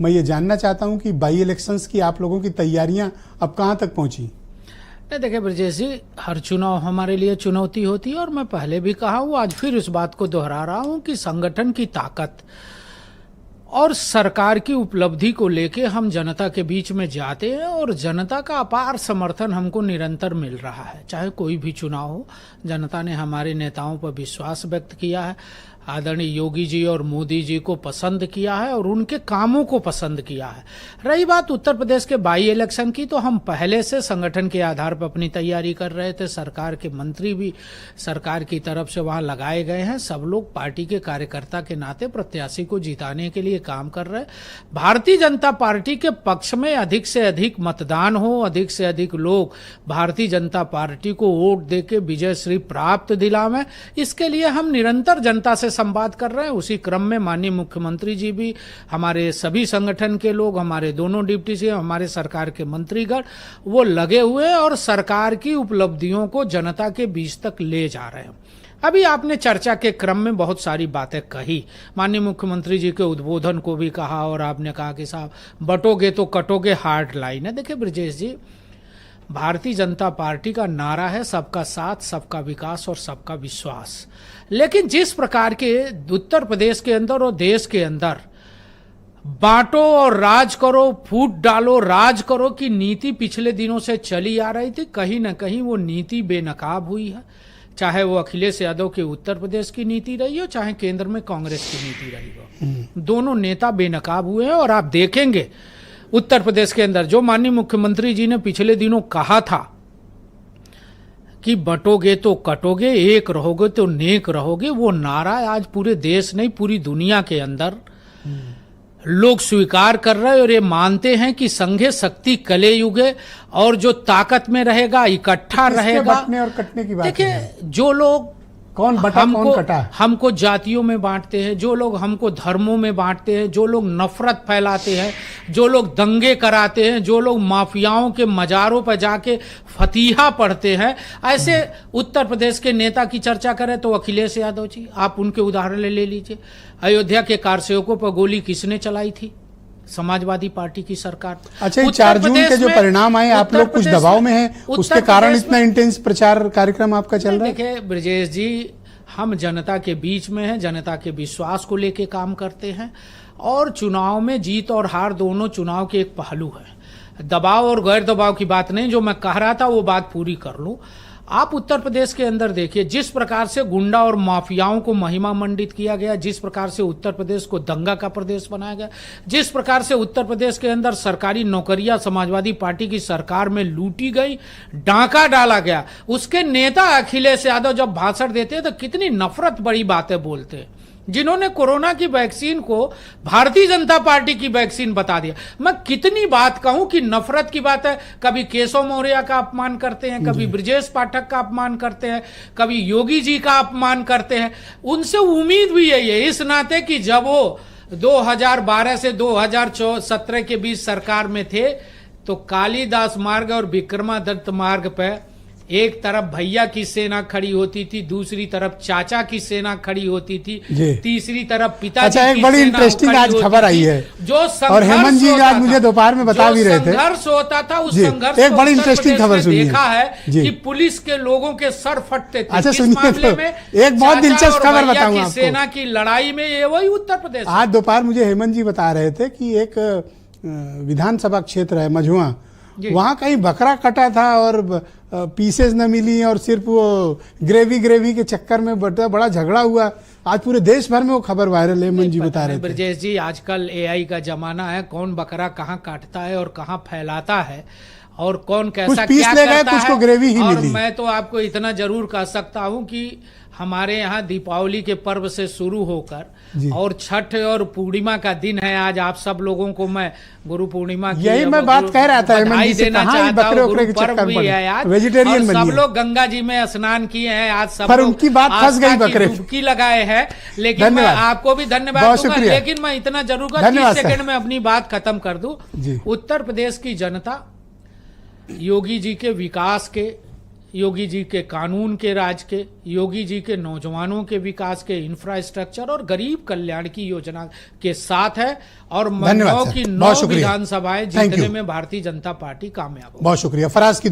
मैं ये जानना चाहता हूं कि बाई इलेक्शंस की आप लोगों की तैयारियां अब कहां तक पहुंची? देखिए ब्रजेश जी, हर चुनाव हमारे लिए चुनौती होती है और मैं पहले भी कहा हूं, आज फिर इस बात को दोहरा रहा हूं कि संगठन की ताकत और सरकार की उपलब्धि को लेके हम जनता के बीच में जाते हैं और जनता का अपार समर्थन हमको निरंतर मिल रहा है। चाहे कोई भी चुनाव हो, जनता ने हमारे नेताओं पर विश्वास व्यक्त किया है, आदरणीय योगी जी और मोदी जी को पसंद किया है और उनके कामों को पसंद किया है। रही बात उत्तर प्रदेश के बाई इलेक्शन की, तो हम पहले से संगठन के आधार पर अपनी तैयारी कर रहे थे। सरकार के मंत्री भी सरकार की तरफ से वहां लगाए गए हैं। सब लोग पार्टी के कार्यकर्ता के नाते प्रत्याशी को जिताने के लिए काम कर रहे हैं। भारतीय जनता पार्टी के पक्ष में अधिक से अधिक मतदान हो, अधिक से अधिक लोग भारतीय जनता पार्टी को वोट देके विजय श्री प्राप्त दिलावें, इसके लिए हम निरंतर जनता से संवाद कर रहे हैं। उसी क्रम में माननीय मुख्यमंत्री जी भी, हमारे सभी संगठन के लोग, हमारे दोनों डिप्टी सीएम, हमारे सरकार के मंत्रीगण, वो लगे हुए और सरकार की उपलब्धियों को जनता के बीच तक ले जा रहे हैं। अभी आपने चर्चा के क्रम में बहुत सारी बातें कही, माननीय मुख्यमंत्री जी के उद्बोधन को भी कहा और आपने कहा कि साहब बटोगे तो कटोगे, हार्ड लाइन है। देखिए ब्रजेश जी, भारतीय जनता पार्टी का नारा है सबका साथ, सबका विकास और सबका विश्वास। लेकिन जिस प्रकार के उत्तर प्रदेश के अंदर और देश के अंदर बांटो और राज करो, फूट डालो राज करो की नीति पिछले दिनों से चली आ रही थी, कहीं ना कहीं वो नीति बेनकाब हुई है। चाहे वो अखिलेश यादव के उत्तर प्रदेश की नीति रही हो, चाहे केंद्र में कांग्रेस की नीति रही हो, दोनों नेता बेनकाब हुए हैं। और आप देखेंगे उत्तर प्रदेश के अंदर जो माननीय मुख्यमंत्री जी ने पिछले दिनों कहा था कि बटोगे तो कटोगे, एक रहोगे तो नेक रहोगे, वो नारा आज पूरे देश नहीं पूरी दुनिया के अंदर लोग स्वीकार कर रहे हैं और ये मानते हैं कि संघे शक्ति कले युगे और जो ताकत में रहेगा इकट्ठा रहेगा। बटने और कटने की बात देखिए, जो लोग कौन बटा कौन कटा, हमको जातियों में बांटते हैं, जो लोग हमको धर्मों में बांटते हैं, जो लोग नफरत फैलाते हैं, जो लोग दंगे कराते हैं, जो लोग माफियाओं के मजारों पर जाके फतीहा पढ़ते हैं, ऐसे उत्तर प्रदेश के नेता की चर्चा करें तो अखिलेश यादव जी, आप उनके उदाहरण ले लीजिए। अयोध्या के कारसेवकों पर गोली किसने चलाई थी? समाजवादी पार्टी की सरकार। अच्छा, 4 जून के जो परिणाम आए, आप लोग कुछ दबाव में हैं, उसके कारण इतना इंटेंस प्रचार कार्यक्रम आपका चल रहा है? देखिए ब्रजेश जी, हम जनता के बीच में हैं, जनता के विश्वास को लेके काम करते हैं और चुनाव में जीत और हार दोनों चुनाव के एक पहलू है। दबाव और गैर दबाव की बात नहीं, जो मैं कह रहा था वो बात पूरी कर लूं। आप उत्तर प्रदेश के अंदर देखिए, जिस प्रकार से गुंडा और माफियाओं को महिमा मंडित किया गया, जिस प्रकार से उत्तर प्रदेश को दंगा का प्रदेश बनाया गया, जिस प्रकार से उत्तर प्रदेश के अंदर सरकारी नौकरियां समाजवादी पार्टी की सरकार में लूटी गई, डांका डाला गया, उसके नेता अखिलेश यादव जब भाषण देते हैं तो कितनी नफरत बड़ी बातें बोलते हैं। जिन्होंने कोरोना की वैक्सीन को भारतीय जनता पार्टी की वैक्सीन बता दिया। मैं कितनी बात कहूं कि नफरत की बात है। कभी केशव मौर्य का अपमान करते हैं, कभी ब्रजेश पाठक का अपमान करते हैं, कभी योगी जी का अपमान करते हैं। उनसे उम्मीद भी यही है इस नाते कि जब वो 2012 से 2017 के बीच सरकार में थे तो कालिदास मार्ग और विक्रमादित्य मार्ग पर एक तरफ भैया की सेना खड़ी होती थी, दूसरी तरफ चाचा की सेना खड़ी होती थी, तीसरी तरफ पिताजी की सेना। एक बड़ी इंटरेस्टिंग आज खबर आई है जो और हेमंत जी आज मुझे दोपहर में बता भी रहे थे, संघर्ष होता था, उस संघर्ष एक बड़ी इंटरेस्टिंग खबर सुनिए। देखा है कि पुलिस के लोगों के सर फटते थे। अच्छा सुनिए, एक बहुत दिलचस्प खबर बताऊंगा आपको। सेना की लड़ाई में ये वही उत्तर प्रदेश। आज दोपहर मुझे हेमंत जी बता रहे थे कि एक विधानसभा क्षेत्र है मझुआ, वहां कहीं बकरा कटा था और पीसेस न मिली और सिर्फ वो ग्रेवी के चक्कर में बड़ा झगड़ा हुआ। आज पूरे देश भर में वो खबर वायरल है। हेमंत जी बता रहे थे। ब्रजेश जी, आजकल एआई का जमाना है, कौन बकरा कहाँ काटता है और कहाँ फैलाता है और कौन कैसा क्या करता है, ग्रेवी ही और मिली। मैं तो आपको इतना जरूर कह सकता हूं कि हमारे यहाँ दीपावली के पर्व से शुरू होकर और छठ और पूर्णिमा का दिन है आज। आप सब लोगों को मैं गुरु पूर्णिमा की यही मैं बात कह रहा था, बधाई देना चाहता हूँ। गुरु पर्व भी है आज, वेजिटेरियन सब लोग गंगा जी में स्नान किए हैं आज, सब पर उनकी बात फंस गई, बकरे डुबकी लगाए हैं। लेकिन मैं आपको भी धन्यवाद दूंगा, लेकिन मैं इतना जरूर 30 सेकंड में अपनी बात खत्म कर दूं। उत्तर प्रदेश की जनता योगी जी के विकास के, योगी जी के कानून के राज के, योगी जी के नौजवानों के विकास के, इंफ्रास्ट्रक्चर और गरीब कल्याण की योजना के साथ है। और धन्यवाद नौ सर, की बहुत 9 शुक्रिया। विधानसभाएं Thank जीतने you। में भारतीय जनता पार्टी कामयाब हो। बहुत शुक्रिया फराज की